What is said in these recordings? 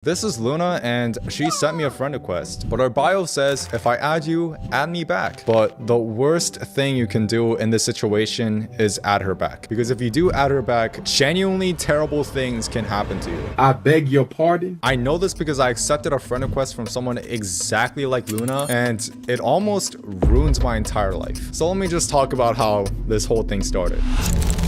This is Luna and she sent me a friend request, but her bio says if I add you, add me back. But the worst thing you can do in this situation is add her back, because if you do add her back, genuinely terrible things can happen to you. I beg your pardon? I know this because I accepted a friend request from someone exactly like Luna, and it almost ruins my entire life. So let me just talk about how this whole thing started.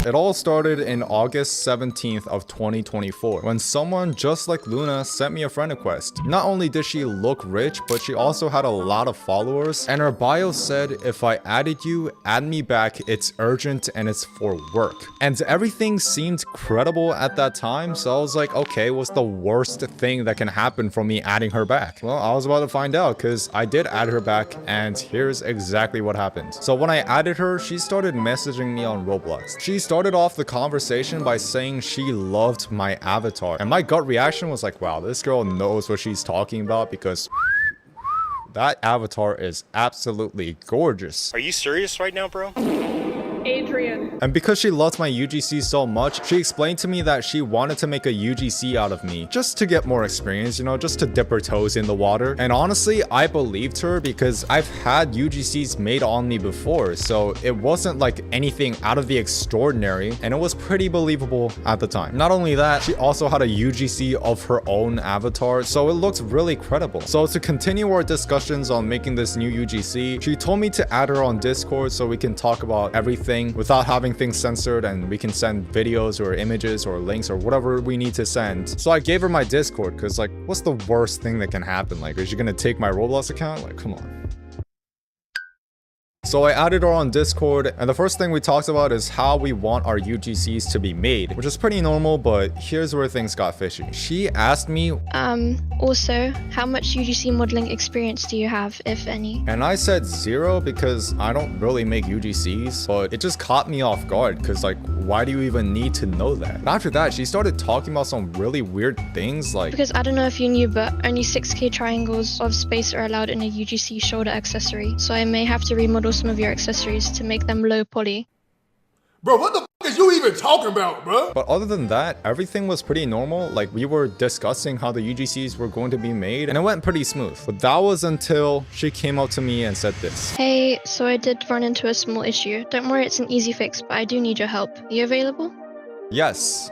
It all started in August 17th of 2024 when someone just like Luna sent me a friend request. Not only did she look rich, but she also had a lot of followers, and her bio said if I added you, add me back, it's urgent and it's for work. And everything seemed credible at that time, so I was like, okay, what's the worst thing that can happen from me adding her back? Well, I was about to find out because I did add her back, and here's exactly what happened. So when I added her, she started messaging me on Roblox. She started off the conversation by saying she loved my avatar, and my gut reaction was like, wow, this girl knows what she's talking about, because that avatar is absolutely gorgeous. Are you serious right now, bro? Adrian. And because she loved my UGC so much, she explained to me that she wanted to make a UGC out of me just to get more experience, you know, just to dip her toes in the water. And honestly, I believed her because I've had UGCs made on me before, so it wasn't like anything out of the extraordinary, and it was pretty believable at the time. Not only that, she also had a UGC of her own avatar, so it looked really credible. So to continue our discussions on making this new UGC, she told me to add her on Discord so we can talk about everything without having things censored, and we can send videos or images or links or whatever we need to send. So I gave her my Discord because, like, what's the worst thing that can happen? Like, is she gonna take my Roblox account? Like, come on. So I added her on Discord, and the first thing we talked about is how we want our UGCs to be made, which is pretty normal, but here's where things got fishy. She asked me, also, how much UGC modeling experience do you have, if any? And I said 0 because I don't really make UGCs, but it just caught me off guard because, like, why do you even need to know that? And after that, she started talking about some really weird things like... Because I don't know if you knew, but only 6K triangles of space are allowed in a UGC shoulder accessory, so I may have to remodel some of your accessories to make them low poly. Bro, what the f is you even talking about, bro? But other than that, everything was pretty normal. Like, we were discussing how the UGCs were going to be made, and it went pretty smooth. But that was until she came up to me and said this. Hey, so I did run into a small issue. Don't worry, it's an easy fix, but I do need your help. Are you available? Yes.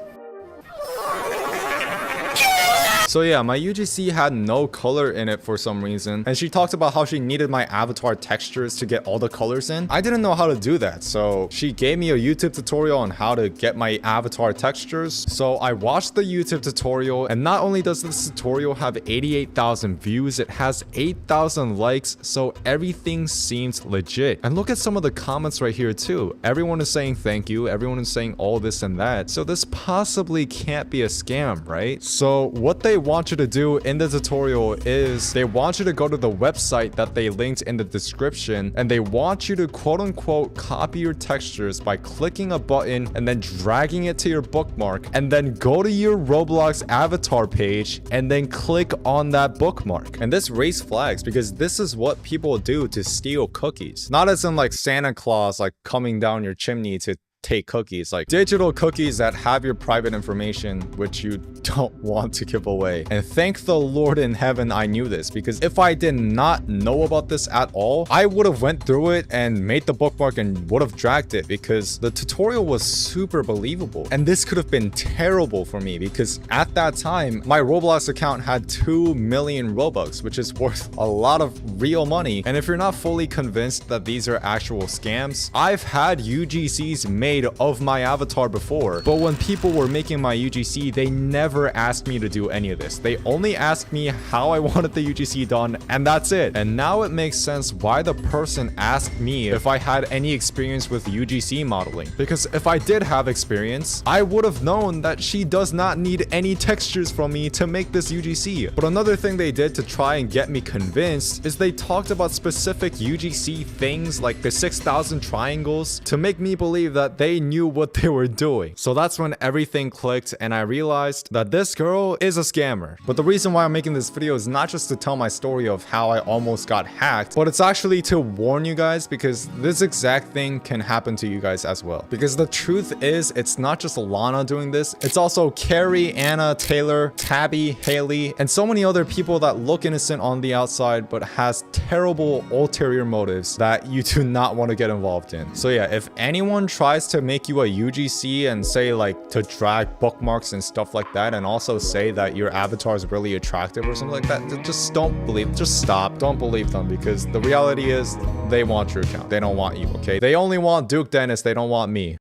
So yeah, my UGC had no color in it for some reason, and she talked about how she needed my avatar textures to get all the colors in. I didn't know how to do that, so she gave me a YouTube tutorial on how to get my avatar textures. So I watched the YouTube tutorial, and not only does this tutorial have 88,000 views, it has 8,000 likes, so everything seems legit. And look at some of the comments right here too. Everyone is saying thank you, everyone is saying all this and that, so this possibly can't be a scam, right? So what they want you to do in the tutorial is they want you to go to the website that they linked in the description, and they want you to quote-unquote copy your textures by clicking a button and then dragging it to your bookmark, and then go to your Roblox avatar page and then click on that bookmark. And this raised flags because this is what people do to steal cookies. Not as in like Santa Claus like coming down your chimney to take cookies, like digital cookies that have your private information, which you don't want to give away. And thank the Lord in heaven I knew this, because if I did not know about this at all, I would have went through it and made the bookmark and would have dragged it, because the tutorial was super believable. And this could have been terrible for me because at that time my Roblox account had 2 million Robux, which is worth a lot of real money. And if you're not fully convinced that these are actual scams, I've had UGCs made of my avatar before, but when people were making my UGC, they never asked me to do any of this. They only asked me how I wanted the UGC done, and that's it. And now it makes sense why the person asked me if I had any experience with UGC modeling, because if I did have experience, I would have known that she does not need any textures from me to make this UGC. But another thing they did to try and get me convinced is they talked about specific UGC things like the 6,000 triangles to make me believe that they knew what they were doing. So that's when everything clicked and I realized that this girl is a scammer. But the reason why I'm making this video is not just to tell my story of how I almost got hacked, but it's actually to warn you guys, because this exact thing can happen to you guys as well. Because the truth is, it's not just Lana doing this, it's also Carrie, Anna, Taylor, Tabby, Haley, and so many other people that look innocent on the outside but has terrible ulterior motives that you do not want to get involved in. So yeah, if anyone tries to make you a UGC and say like to drag bookmarks and stuff like that, and also say that your avatar is really attractive or something like that, just don't believe, just stop, don't believe them, because the reality is they want your account, they don't want you, okay? They only want Duke Dennis, they don't want me.